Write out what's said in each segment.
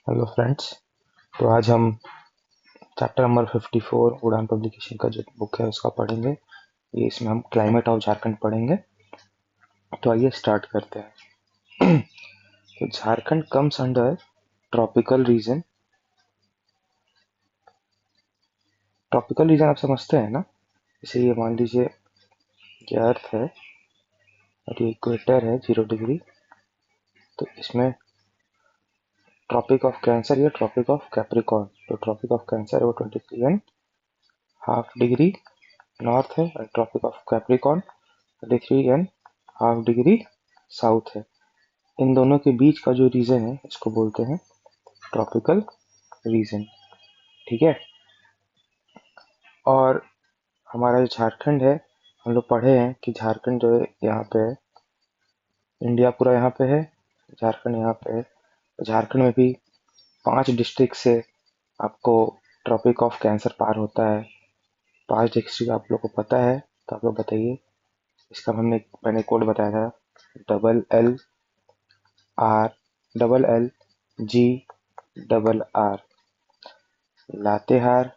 Hello friends. तो आज हम चैप्टर नंबर 54 उड़ान पब्लिकेशन का जो बुक है उसका पढ़ेंगे। ये इसमें हम क्लाइमेट ऑफ झारखंड पढ़ेंगे। तो आइए स्टार्ट करते हैं। तो Jharkhand comes under tropical region. Tropical region आप समझते हैं ना। जैसे ये मान लीजिए कि अर्थ है और ये इक्वेटर है 0 डिग्री। तो इसमें ट्रॉपिक ऑफ कैंसर या ट्रॉपिक ऑफ कैप्रिकॉर्न। तो ट्रॉपिक ऑफ कैंसर है वो 23.5 डिग्री नॉर्थ है और tropic of Capricorn 33.5 degree south है। इन दोनों के बीच का जो रीजन है इसको बोलते हैं ट्रॉपिकल रीजन। ठीक है। और हमारा जो झारखंड है, हम लोग पढ़े हैं कि झारखंड जो है यहाँ पे है, इंडिया पूरा यहाँ पे है, झारखंड यहाँ पे है। तो झारखंड में भी 5 डिस्ट्रिक्ट से आपको ट्रॉपिक ऑफ कैंसर पार होता है। 5 डिस्ट्रिक्ट आप लोग को पता है तो आप लोग बताइए। इसका मैंने कोड बताया था, AA, G, RRR। Latehar,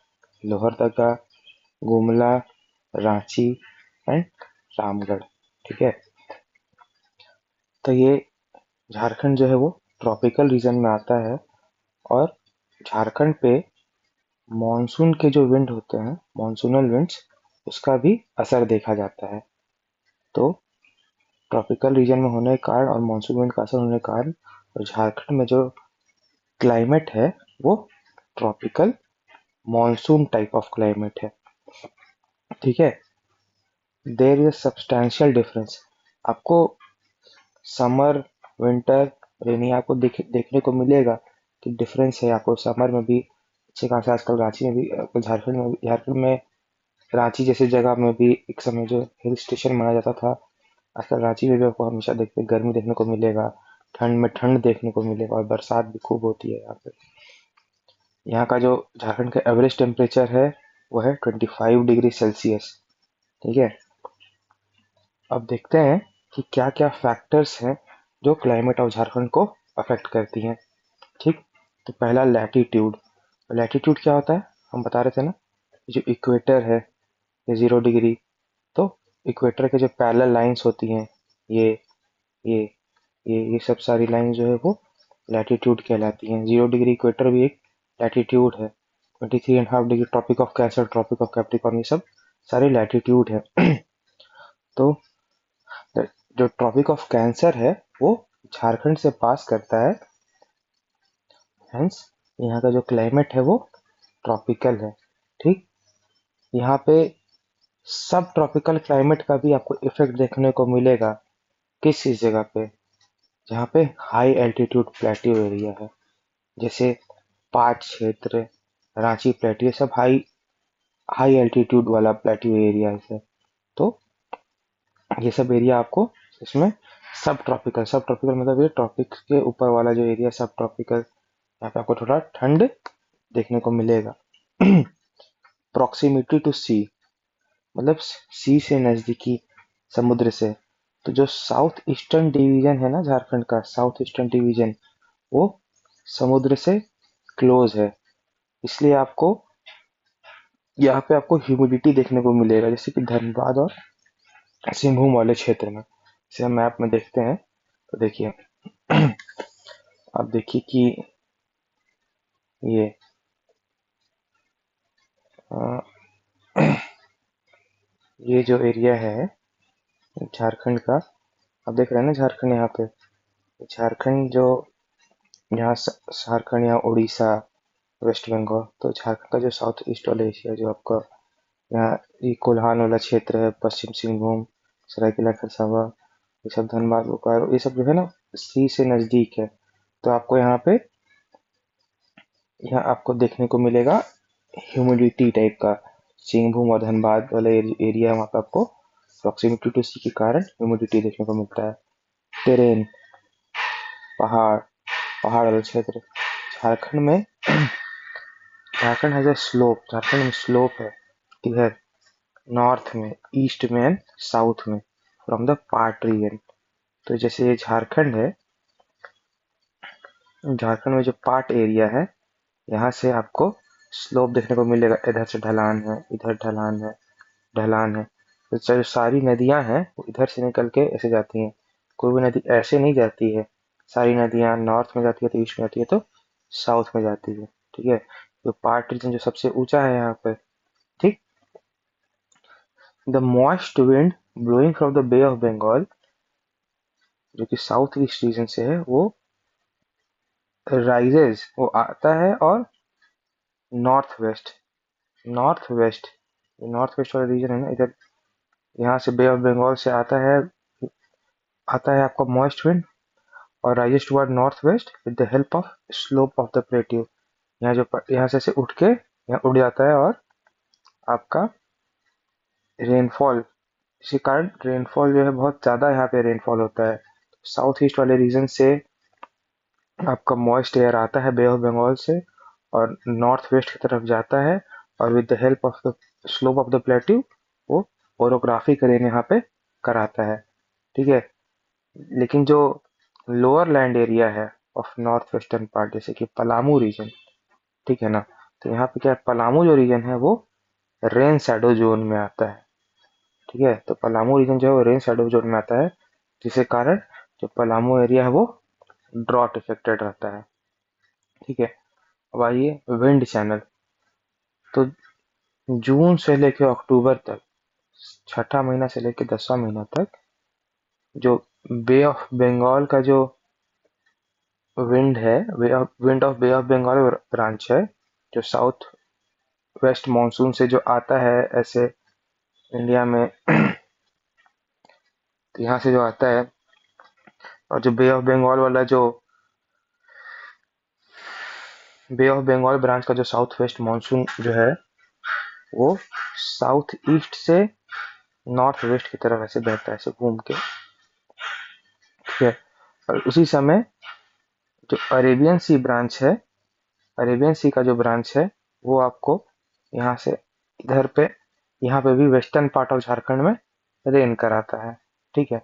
Lohardaga, Gumla, Ranchi and Ramgarh. ठीक है। तो ये झारखंड जो है वो ट्रॉपिकल रीजन में आता है। और झारखंड पे मॉनसून के जो विंड होते हैं, मॉनसूनल विंड्स, उसका भी असर देखा जाता है। तो ट्रॉपिकल रीजन में होने के कारण और मॉनसून विंड का असर होने के कारण और झारखंड में जो क्लाइमेट है वो tropical monsoon type of climate है। ठीक है। There is substantial difference. आपको समर, विंटर, रेनी आपको देखने को मिलेगा कि डिफरेंस है। आपको समर में भी अच्छे खासे, आजकल रांची में भी, झारखंड में रांची जैसी जगह में भी एक समय जो हिल स्टेशन माना जाता था, आजकल रांची में भी आपको हमेशा देखते गर्मी देखने को मिलेगा, ठंड में ठंड देखने को मिलेगा और बरसात भी खूब होती है यहाँ पे। यहाँ का जो झारखंड का एवरेज टेम्परेचर है वो है 25 डिग्री सेल्सियस। ठीक है। अब देखते हैं कि क्या क्या फैक्टर्स हैं जो क्लाइमेट ऑफ झारखंड को अफेक्ट करती हैं। ठीक। तो पहला लैटिट्यूड। लैटिट्यूड क्या होता है, हम बता रहे थे ना, जो इक्वेटर है ये 0 डिग्री। तो इक्वेटर के जो पैरेलल लाइंस होती हैं, ये ये ये सब सारी लाइन जो है वो लैटिट्यूड कहलाती हैं। 0 डिग्री इक्वेटर भी एक लैटिट्यूड है। 23.5 degree tropic of Cancer, tropic of Capricorn, ये सब सारे लैटिट्यूड है। तो जो ट्रॉपिक ऑफ कैंसर है वो झारखंड से पास करता है। हेंस यहाँ का जो क्लाइमेट है वो ट्रॉपिकल है। ठीक। यहाँ पे सब ट्रॉपिकल क्लाइमेट का भी आपको इफेक्ट देखने को मिलेगा किस इस जगह पे, जहाँ पे हाई एल्टीट्यूड प्लेट्यू एरिया है। जैसे पाट क्षेत्र, रांची प्लेट्यू, ये सब हाई हाई एल्टीट्यूड वाला प्लेट्यू एरिया है। तो ये सब एरिया आपको इसमें सब ट्रॉपिकल मतलब ये ट्रॉपिक के ऊपर वाला जो एरिया सब ट्रॉपिकल, यहाँ पे आपको थोड़ा ठंड देखने को मिलेगा। प्रॉक्सिमिटी टू सी, मतलब सी से नजदीकी, समुद्र से। तो जो साउथ ईस्टर्न डिवीजन है ना झारखंड का, साउथ ईस्टर्न डिवीजन वो समुद्र से क्लोज है। इसलिए आपको यहाँ पे आपको ह्यूमिडिटी देखने को मिलेगा, जैसे कि धनबाद और सिंहभूम वाले क्षेत्र में। जैसे हम मैप में देखते हैं तो देखिए, आप देखिए कि ये अ, ये जो एरिया है झारखंड का, आप देख रहे हैं ना झारखंड यहाँ पे, झारखंड जो यहाँ झारखंड, यहाँ उड़ीसा, वेस्ट बंगाल। तो झारखंड का जो साउथ ईस्ट वाला एशिया, जो आपका यहाँ ये कोल्हान वाला क्षेत्र है, पश्चिम सिंहभूम, सरायकेला खरसावा, ये सब धनबाद बोकारो, ये सब जो है ना सी से नजदीक है। तो आपको यहाँ आपको देखने को मिलेगा ह्यूमिडिटी टाइप का। सिंहभूम और धनबाद वाला एरिया, वहाँ पे आपको प्रॉक्सिमिटी टू सी के कारण ह्यूमिडिटी देखने को मिलता है। टेरेन, पहाड़, पहाड़ वाला क्षेत्र झारखंड में, Jharkhand has a slope, Jharkhand में स्लोप है किधर, नॉर्थ में, ईस्ट में एंड साउथ में, फ्रॉम द पार्ट रीजन। तो जैसे ये झारखंड है, झारखंड में जो पाट एरिया है, यहाँ से आपको स्लोप देखने को मिलेगा। इधर से ढलान है, इधर ढलान है, ढलान है। तो जो सारी नदियां हैं वो इधर से निकल के ऐसे जाती हैं। कोई भी नदी ऐसे नहीं जाती है। सारी नदियां नॉर्थ में जाती है तो ईस्ट में जाती है तो साउथ में जाती है। ठीक है। तो पार्ट रीजन जो सबसे ऊंचा है यहाँ पे। ठीक। The moist wind blowing from the Bay of Bengal, जो कि साउथ ईस्ट रीजन से है, वो राइजेज, वो आता है और north west, north west, north west वाला रीजन है ना इधर, यहाँ से बे ऑफ बंगाल से आता है आपका मॉइस्ट विंड और rises toward north west with the help of slope of the plateau. यहाँ से ऐसे उठ के यहाँ उड़ जाता है और आपका रेनफॉल, इसी कारण रेनफॉल जो है बहुत ज़्यादा यहाँ पे रेनफॉल होता है। साउथ ईस्ट वाले रीजन से आपका मॉइस्ट एयर आता है बे ऑफ बंगाल से और नॉर्थ वेस्ट की तरफ जाता है और with the help of the slope of the plateau वो ओरोग्राफी रेन यहाँ पे कराता है। ठीक है। लेकिन जो लोअर लैंड एरिया है ऑफ नॉर्थ वेस्टर्न पार्ट, जैसे कि पलामू रीजन, ठीक है ना, तो यहाँ पे क्या है, पलामू जो रीजन है वो रेन शैडो जोन में आता है। ठीक है। तो पलामू रीजन जो है वो रेन शैडो जोन में आता है, जिसके कारण जो पलामू एरिया है वो ड्रॉट इफेक्टेड रहता है। ठीक है। अब आइए विंड चैनल। तो जून से लेकर अक्टूबर तक, छठा महीना से लेकर 10वां महीना तक, जो बे ऑफ बंगाल का जो विंड है, wind of bay of Bengal branch है, जो साउथ वेस्ट मानसून से जो आता है ऐसे इंडिया में, तो यहाँ से जो आता है, और जो बे ऑफ बंगाल वाला जो बे ऑफ बंगाल ब्रांच का जो साउथ वेस्ट मानसून जो है वो साउथ ईस्ट से नॉर्थ वेस्ट की तरफ ऐसे बहता है, ऐसे घूम के। ठीक है। और उसी समय जो अरेबियन सी ब्रांच है, अरेबियन सी का जो ब्रांच है वो आपको यहाँ से इधर पे, यहाँ पे भी वेस्टर्न पार्ट ऑफ झारखंड में रेन कराता है। ठीक है।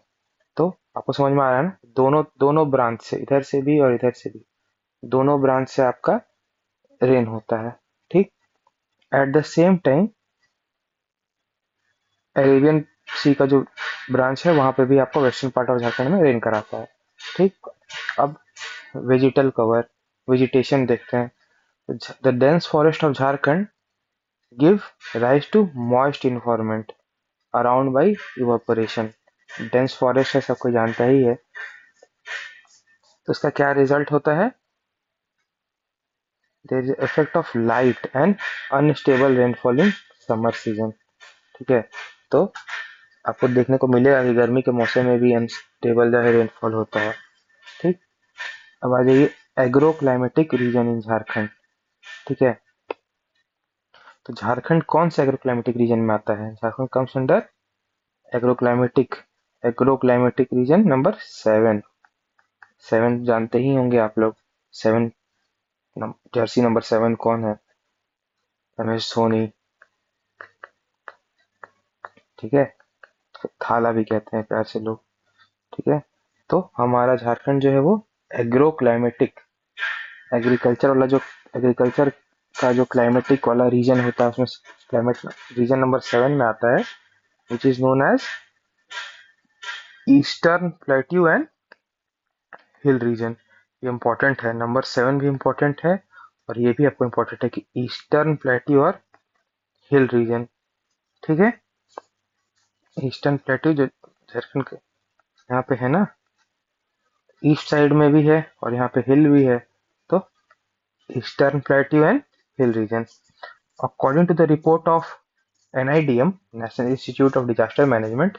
तो आपको समझ में आ रहा है ना, दोनों दोनों ब्रांच से, इधर से भी और इधर से भी, दोनों ब्रांच से आपका रेन होता है। ठीक। At the same time Arabian sea का जो ब्रांच है वहां पे भी आपको वेस्टर्न पार्ट ऑफ झारखंड में रेन कराता है। ठीक। अब वेजिटल कवर, वेजिटेशन देखते हैं। The dense forest of Jharkhand give rise to moist environment around by evaporation. Dense forest है, सबको जानता ही है। तो इसका क्या रिजल्ट होता है, there is effect of light and unstable rainfall in summer season. ठीक है। तो आपको देखने को मिलेगा कि गर्मी के मौसम में भी अनस्टेबल जो है रेनफॉल होता है। ठीक। अब आ जाइए एग्रो क्लाइमेटिक रीजन इन झारखंड। ठीक है। तो झारखंड कौन से एग्रो क्लाइमेटिक रीजन में आता है, Jharkhand comes under agro climatic, agro climatic reason number 7। 7 जानते ही होंगे आप लोग। 7, जर्सी नंबर 7 कौन है, रमेश धोनी। ठीक है। थाला भी कहते हैं प्यार से लोग। ठीक है। तो हमारा झारखंड जो है वो एग्रो क्लाइमेटिक, एग्रीकल्चर वाला जो, एग्रीकल्चर का जो क्लाइमेटिक वाला रीजन होता है उसमें क्लाइमेट रीजन नंबर 7 में आता है, which is known as eastern plateau and hill region. ये इंपॉर्टेंट है, नंबर 7 भी इंपॉर्टेंट है और ये भी आपको इंपॉर्टेंट है कि ईस्टर्न प्लेट्यू और हिल रीजन। ठीक है। ईस्टर्न प्लेट्यू जो झारखंड के यहाँ पे है ना, ईस्ट साइड में भी है और यहाँ पे हिल भी है, तो eastern plateau and hill region. According to the report of NIDM, national institute of disaster management,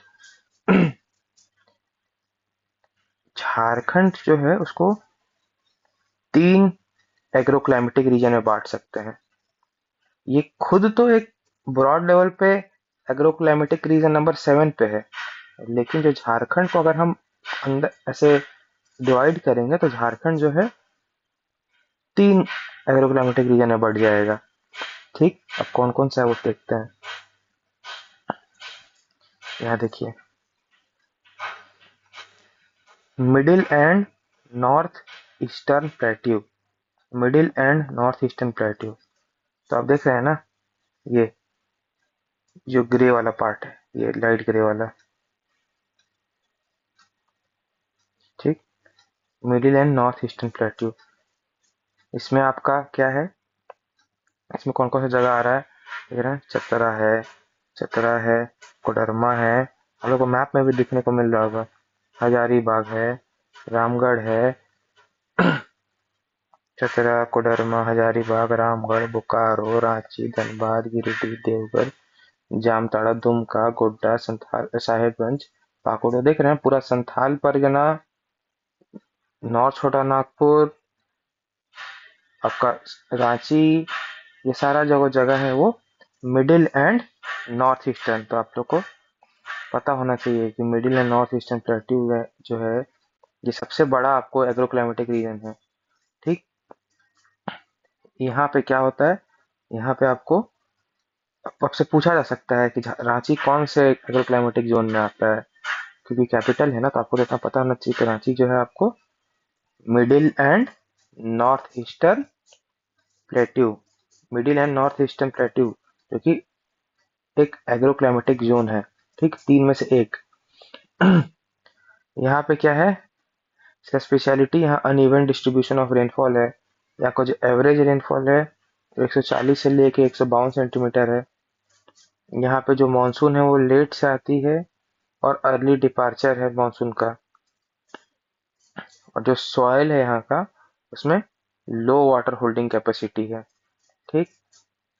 Jharkhand जो है उसको 3 एग्रो क्लाइमेटिक रीजन में बांट सकते हैं। ये खुद तो एक ब्रॉड लेवल पे एग्रो क्लाइमेटिक रीजन नंबर 7 पे है, लेकिन जो झारखंड को अगर हम अंदर ऐसे डिवाइड करेंगे तो झारखंड जो है 3 एग्रो क्लाइमेटिक रीजन में बढ़ जाएगा। ठीक। अब कौन कौन सा है वो देखते हैं। यहाँ देखिए, middle and north eastern plateau, middle and north eastern plateau. तो आप देख रहे हैं ना, ये जो ग्रे वाला पार्ट है, ये लाइट ग्रे वाला, ठीक, middle and north eastern plateau. इसमें आपका क्या है, इसमें कौन कौन सी जगह आ रहा है देख रहे हैं, चतरा है, कोडरमा है, हम लोग को मैप में भी दिखने को मिल रहा होगा, हजारीबाग है, रामगढ़ है, चतरा, कोडरमा, हजारीबाग, रामगढ़, बोकारो, रांची, धनबाद, गिरिडीह, देवघर, जामताड़ा, दुमका, गोड्डा, संथाल, साहेबगंज, पाकुड़। देख रहे हैं पूरा संथाल परगना, नॉर्थ छोटा नागपुर, आपका रांची, ये सारा जो जगह है वो मिडिल एंड नॉर्थ ईस्टर्न। तो आप लोग को पता होना चाहिए कि middle and north eastern plateau जो है ये सबसे बड़ा आपको एग्रोक्लाइमेटिक रीजन है, ठीक। यहाँ पे क्या होता है, यहाँ पे आपको आपसे पूछा जा सकता है कि रांची कौन से एग्रोक्लाइमेटिक जोन में आता है, क्योंकि कैपिटल है ना, तो आपको इतना पता होना चाहिए। तो रांची जो है आपको middle and north eastern plateau, middle and north eastern plateau, जो कि एक एग्रोक्लाइमेटिक जोन है, ठीक, तीन में से एक। यहाँ पे क्या है इसका स्पेशलिटी, यहाँ अनइवन डिस्ट्रीब्यूशन ऑफ रेनफॉल है। यहाँ का जो एवरेज रेनफॉल है 140 से लेके 152 सेंटीमीटर है। यहाँ पे जो मानसून है वो लेट से आती है और अर्ली डिपार्चर है मानसून का। और जो सॉइल है यहाँ का, उसमें लो वाटर होल्डिंग कैपेसिटी है, ठीक।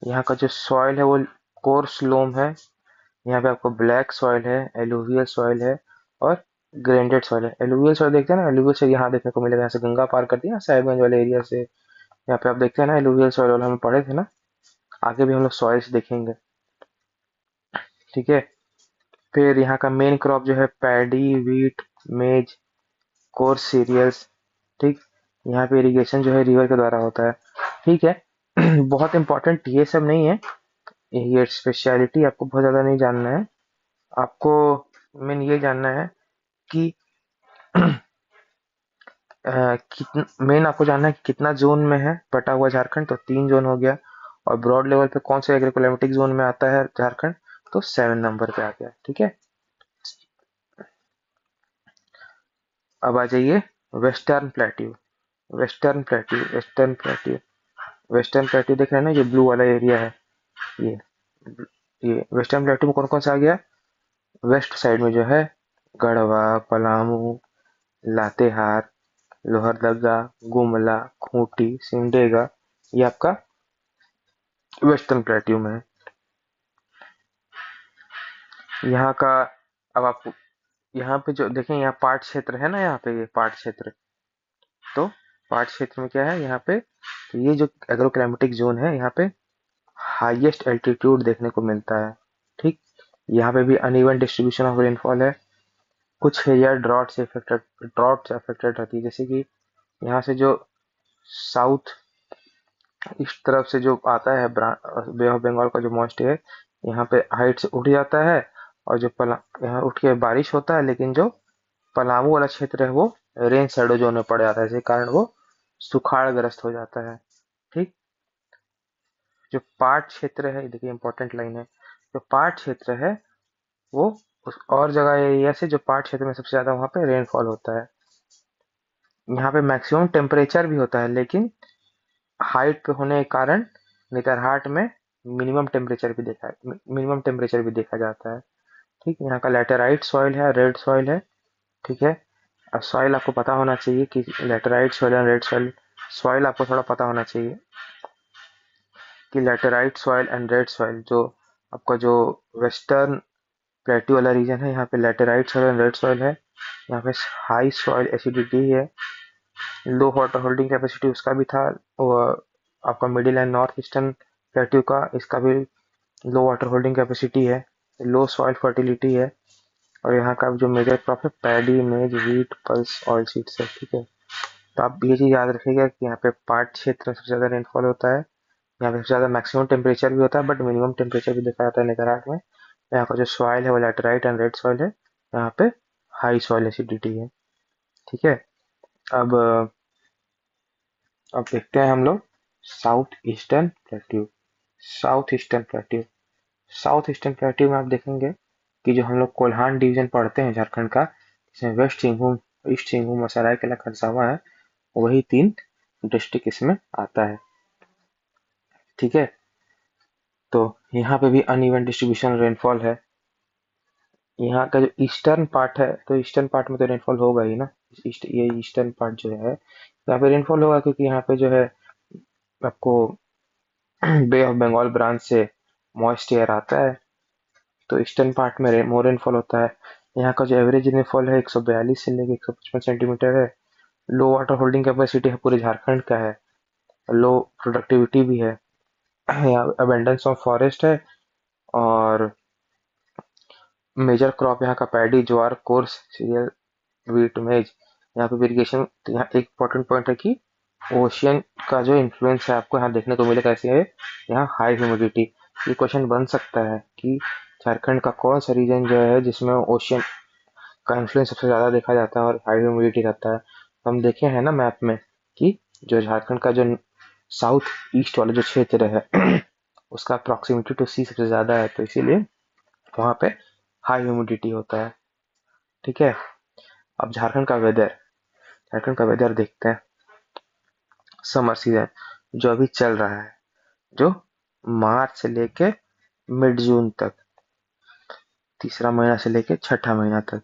यहाँ का जो सॉइल है वो कोर्स लोम है। यहाँ पे आपको ब्लैक सॉइल है, एलुवियल सॉइल है और ग्रेंडेड सॉइल है। एलुवियल सॉइल देखते हैं ना, एलुवियल सॉइल यहाँ देखने को मिलेगा, यहाँ से गंगा पार करती है ना साहिबगंज वाले एरिया से, यहाँ पे आप देखते हैं ना एलुवियल सॉइल वाला, हम पढ़े थे ना, आगे भी हम लोग सॉइल्स देखेंगे, ठीक है। फिर यहाँ का मेन क्रॉप जो है पैडी, व्हीट, मेज, कोर्स सीरियल्स, ठीक। यहाँ पे इरिगेशन जो है रिवर के द्वारा होता है, ठीक है। बहुत इंपॉर्टेंट ये सब नहीं है, ये स्पेशलिटी आपको बहुत ज़्यादा नहीं जानना है। आपको मेन ये जानना है कि कितना, मेन आपको जानना है कि कितना जोन में है बटा हुआ झारखंड, तो 3 जोन हो गया। और ब्रॉड लेवल पे कौन से एग्रोक्लाइमेटिक जोन में आता है झारखंड, तो 7 नंबर पे आ गया, ठीक है। अब आ जाइए western plateau. Western plateau, western plateau, western plateau देख रहे हैं ना, ये ब्लू वाला एरिया है, ये ये वेस्टर्न प्लेट्यू में कौन कौन सा आ गया, वेस्ट साइड में जो है गढ़वा, पलामू, लातेहार, लोहरदगा, गुमला, खूंटी, सिमडेगा, ये आपका वेस्टर्न प्लेट्यू में है। यहाँ का, अब आप यहाँ पे जो देखें, यहाँ पाट क्षेत्र है ना, यहाँ पे ये पाट क्षेत्र, तो पाट क्षेत्र में क्या है यहाँ पे, तो ये जो एग्रोक्लाइमेटिक जोन है यहाँ पे हाईएस्ट एल्टीट्यूड देखने को मिलता है, ठीक। यहाँ पे भी अनइवन डिस्ट्रीब्यूशन ऑफ रेनफॉल है। कुछ एरिया ड्रॉट से अफेक्टेड रहती है, जैसे कि यहाँ से जो साउथ इस तरफ से जो आता है बे ऑफ बंगाल का जो मॉइस्चर है, यहाँ पे हाइट से उठ जाता है, और जो पला यहाँ उठ के बारिश होता है, लेकिन जो पलामू वाला क्षेत्र है वो रेन शैडो जोन में पड़ जाता है, इसी कारण वो सुखाड़ग्रस्त हो जाता है, ठीक। जो पाट क्षेत्र है, देखिए इंपॉर्टेंट लाइन है, जो पाट क्षेत्र है वो उस और जगह एरिया से, जो पाट क्षेत्र में सबसे ज्यादा वहां पे रेनफॉल होता है। यहाँ पे मैक्सिमम टेम्परेचर भी होता है, लेकिन हाइट पे होने के कारण नेतरहाट में मिनिमम टेम्परेचर भी देखा जाता है, ठीक। यहाँ का लेटेराइट सॉइल है, रेड सॉइल है, ठीक है। अब सॉइल आपको पता होना चाहिए कि laterite soil and red soil, soil आपको थोड़ा पता होना चाहिए कि laterite soil and red soil, जो आपका जो वेस्टर्न प्लेट्यू वाला रीजन है, यहाँ पे laterite soil and red soil है। यहाँ पे हाई सॉइल एसिडिटी है, लो वाटर होल्डिंग कैपेसिटी उसका भी था, और आपका middle and north eastern plateau का, इसका भी लो वाटर होल्डिंग कैपेसिटी है, लो सॉइल फर्टिलिटी है। और यहाँ का जो मेजर क्रॉप है पैडी, मेज, व्हीट, पल्स, ऑयल सीड्स है, ठीक है। तो आप ये चीज याद रखिएगा कि यहाँ पे पाट क्षेत्र में सबसे ज्यादा रेनफॉल होता है, यहाँ पे सबसे ज्यादा मैक्सिमम टेम्परेचर भी होता है, बट मिनिमम टेम्परेचर भी देखा जाता है नेतरहाट में। यहाँ का जो सॉइल है वो लैटेराइट एंड रेड सॉइल है, यहाँ पे हाई सॉइल एसिडिटी है, ठीक है। अब अब देखते हैं हम लोग south eastern plateau. South eastern plateau south eastern plateau में आप देखेंगे कि जो हम लोग कोल्हान डिवीजन पढ़ते हैं झारखंड का, इसमें वेस्ट सिंहभूम, ईस्ट सिंहभूम और सरायकेला खरसावां है, वही 3 डिस्ट्रिक्ट इसमें आता है। ठीक है, तो यहाँ पे भी अनइवन डिस्ट्रीब्यूशन रेनफॉल है। यहाँ का जो ईस्टर्न पार्ट है, तो ईस्टर्न पार्ट में तो रेनफॉल होगा ही ना। ये ईस्टर्न पार्ट जो है यहाँ पे रेनफॉल होगा, क्योंकि यहाँ पे जो है आपको बे ऑफ बंगाल ब्रांच से मॉइस्ट एयर आता है, तो ईस्टर्न पार्ट में मोर रेनफॉल होता है। यहाँ का जो एवरेज रेनफॉल है 142 से लेकर 155 सेंटीमीटर है। लो वाटर होल्डिंग कैपेसिटी है पूरे झारखंड का है, लो प्रोडक्टिविटी भी है। यहाँ अबेंडेंस ऑफ फॉरेस्ट है, और मेजर क्रॉप यहाँ का पैडी, ज्वार, कोर्स, सीरियल, वीट, मेज। यहाँ पे इरिगेशन, तो यहाँ एक इम्पोर्टेंट पॉइंट है कि ओशियन का जो इन्फ्लुएंस है आपको यहाँ देखने को मिलेगा। कैसे है यहाँ हाई ह्यूमिडिटी। ये क्वेश्चन बन सकता है कि झारखंड का कौन सा रीजन जो है जिसमें ओशियन का इन्फ्लुएंस सबसे ज्यादा देखा जाता है और हाई ह्यूमिडिटी रहता है। तो हम देखे हैं ना मैप में कि जो झारखंड का जो साउथ ईस्ट वाला जो क्षेत्र है उसका प्रॉक्सिमिटी टू सी सबसे ज्यादा है, तो इसीलिए वहाँ पे हाई ह्यूमिडिटी होता है। ठीक है, अब झारखंड का वेदर देखते हैं। समर सीजन जो अभी चल रहा है, जो मार्च से लेके मिड जून तक, तीसरा महीना से लेके छठा महीना तक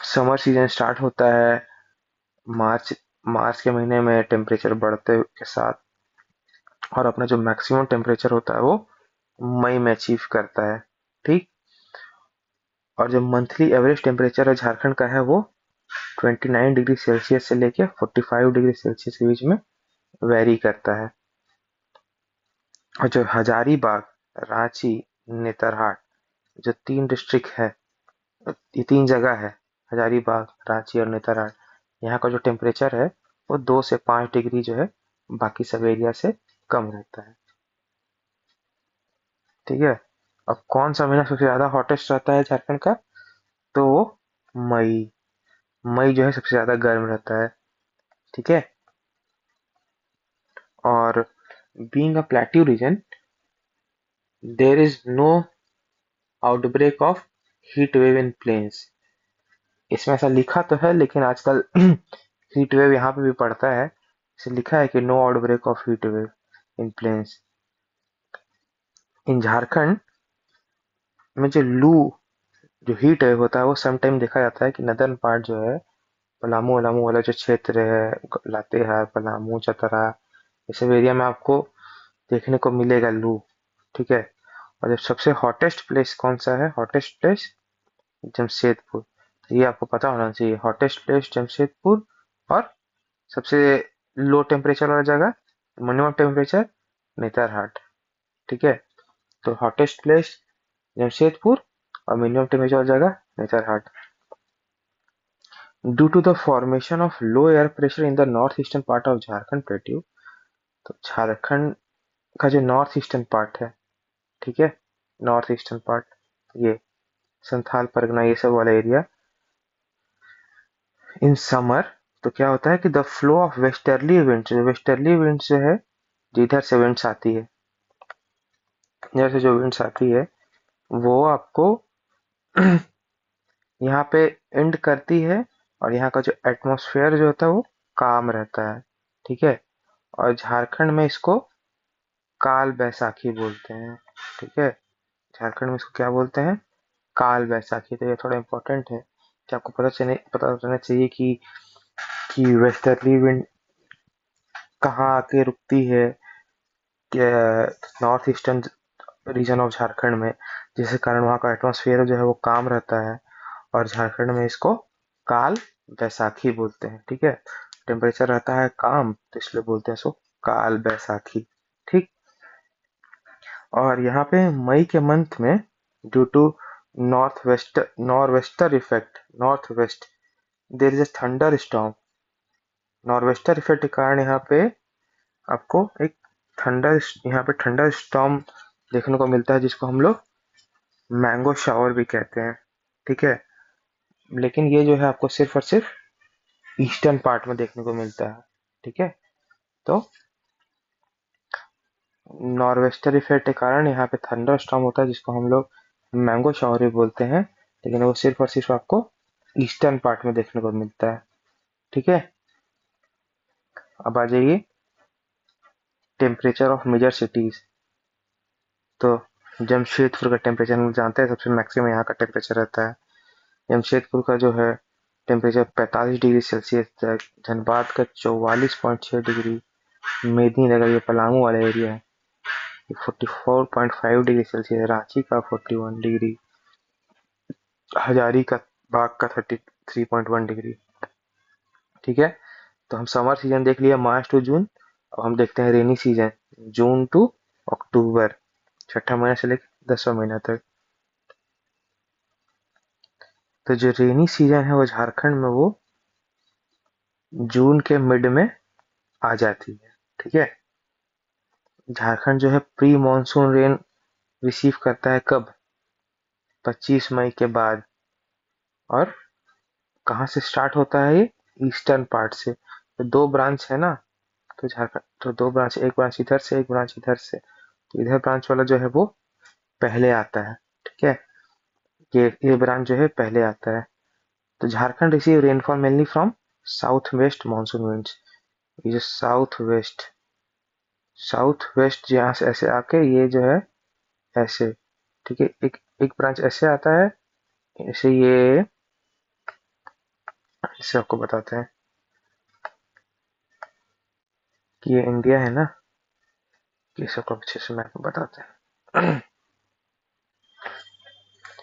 समर सीजन स्टार्ट होता है। मार्च मार्च के महीने में टेम्परेचर बढ़ते के साथ, और अपना जो मैक्सिमम टेम्परेचर होता है वो मई में अचीव करता है। ठीक, और जो मंथली एवरेज टेम्परेचर है झारखंड का है वो 29 डिग्री सेल्सियस से लेके 45 डिग्री सेल्सियस के बीच में वेरी करता है। और जो हजारीबाग, रांची, नेतरहाट, जो 3 डिस्ट्रिक्ट है, ये 3 जगह है, हजारीबाग, रांची और नेतरहाट, यहाँ का जो टेम्परेचर है वो 2 से 5 डिग्री जो है बाकी सब एरिया से कम रहता है। ठीक है, अब कौन सा महीना सबसे ज्यादा हॉटेस्ट रहता है झारखंड का, तो वो मई। मई जो है सबसे ज्यादा गर्म रहता है। ठीक है, और being a plateau region, there is no outbreak of heat wave in plains. इसमें ऐसा लिखा तो है, लेकिन आजकल हीट वेव यहाँ पे भी पड़ता है, इसे लिखा है कि no outbreak of heat wave in plains. इन झारखंड में जो लू, जो हीट वेव होता है, वो समटाइम देखा जाता है कि नदर्न पार्ट जो है, पलामू वलामू वाला जो क्षेत्र है, लातेहार, पलामू, चतरा, ये सब एरिया में आपको देखने को मिलेगा लू। ठीक है, और जब सबसे हॉटेस्ट प्लेस कौन सा है, हॉटेस्ट प्लेस जमशेदपुर। ये आपको पता होना चाहिए, हॉटेस्ट प्लेस जमशेदपुर, और सबसे लो टेम्परेचर वाला जगह, मिनिमम टेम्परेचर, नेतरहाट। ठीक है, तो हॉटेस्ट प्लेस जमशेदपुर और मिनिमम टेम्परेचर वाली जगह Netarhat. Due to the formation of low air pressure in the north eastern part of Jharkhand plateau, तो झारखंड का जो नॉर्थ ईस्टर्न पार्ट है, ठीक है, नॉर्थ ईस्टर्न पार्ट, ये संथाल परगना ये सब वाला एरिया, इन समर, तो क्या होता है कि the flow of westerly winds जो है, जिधर से विंड्स आती है, इधर से जो विंड्स आती है, वो आपको यहाँ पे एंड करती है, और यहाँ का जो एटमॉस्फेयर जो होता है वो काम रहता है। ठीक है, और झारखंड में इसको काल बैसाखी बोलते हैं। ठीक है, झारखंड में इसको क्या बोलते हैं, काल बैसाखी। तो ये थोड़ा इम्पोर्टेंट है कि आपको पता होना चाहिए कि वेस्टर्ली विंड कहाँ आके रुकती है, north eastern region of Jharkhand में, जिसके कारण वहाँ का एटमॉस्फेयर जो है वो काम रहता है, और झारखंड में इसको काल बैसाखी बोलते हैं। ठीक है, टेम्परेचर रहता है काम, तो इसलिए बोलते हैं इसको काल बैसाखी। ठीक, और यहाँ पे मई के मंथ में, due to north wester effect, north west, there is a thunderstorm. North effect के कारण यहाँ पे आपको एक थंडर स्टॉर्म देखने को मिलता है, जिसको हम लोग मैंगो शावर भी कहते हैं। ठीक है, लेकिन ये जो है आपको सिर्फ और सिर्फ ईस्टर्न पार्ट में देखने को मिलता है। ठीक है। तो नॉर्वेस्टर इफेक्ट के कारण यहाँ पे थंडर स्टॉर्म होता है, जिसको हम लोग मैंगो शॉवर भी बोलते हैं, लेकिन वो सिर्फ और सिर्फ आपको ईस्टर्न पार्ट में देखने को मिलता है। ठीक है, अब आ जाइए टेम्परेचर ऑफ मेजर सिटीज। तो जमशेदपुर का टेम्परेचर हम जानते हैं, सबसे मैक्सिमम यहाँ का टेम्परेचर रहता है। जमशेदपुर का जो है टेम्परेचर 45 डिग्री सेल्सियस तक, धनबाद का 44.6 डिग्री, मेदिनीनगर ये पलामू वाला एरिया है 44.5 डिग्री सेल्सियस, रांची का 41 डिग्री, हजारी का बाग का 33.1 डिग्री। ठीक है, तो हम समर सीजन देख लिया मार्च टू जून। अब हम देखते हैं रेनी सीजन जून टू अक्टूबर, छठा महीना से लेकर 10वां महीना तक। तो जो रेनी सीजन है वो झारखंड में वो जून के मिड में आ जाती है। ठीक है, झारखंड जो है प्री मानसून रेन रिसीव करता है कब? 25 मई के बाद। और कहाँ से स्टार्ट होता है ये? ईस्टर्न पार्ट से। तो दो ब्रांच है ना, तो झारखंड तो दो ब्रांच, एक ब्रांच इधर से, एक ब्रांच इधर से। तो इधर ब्रांच वाला जो है वो पहले आता है। ठीक है, ये ब्रांच जो है पहले आता है। तो Jharkhand receive rainfall mainly from south west monsoon winds. ये जो साउथ वेस्ट यहाँ से ऐसे आके ये जो है ऐसे, ठीक है, एक एक ब्रांच ऐसे आता है, ऐसे ये, इससे आपको बताते हैं कि ये इंडिया है ना, ये सबको अच्छे से मैप में बताते हैं।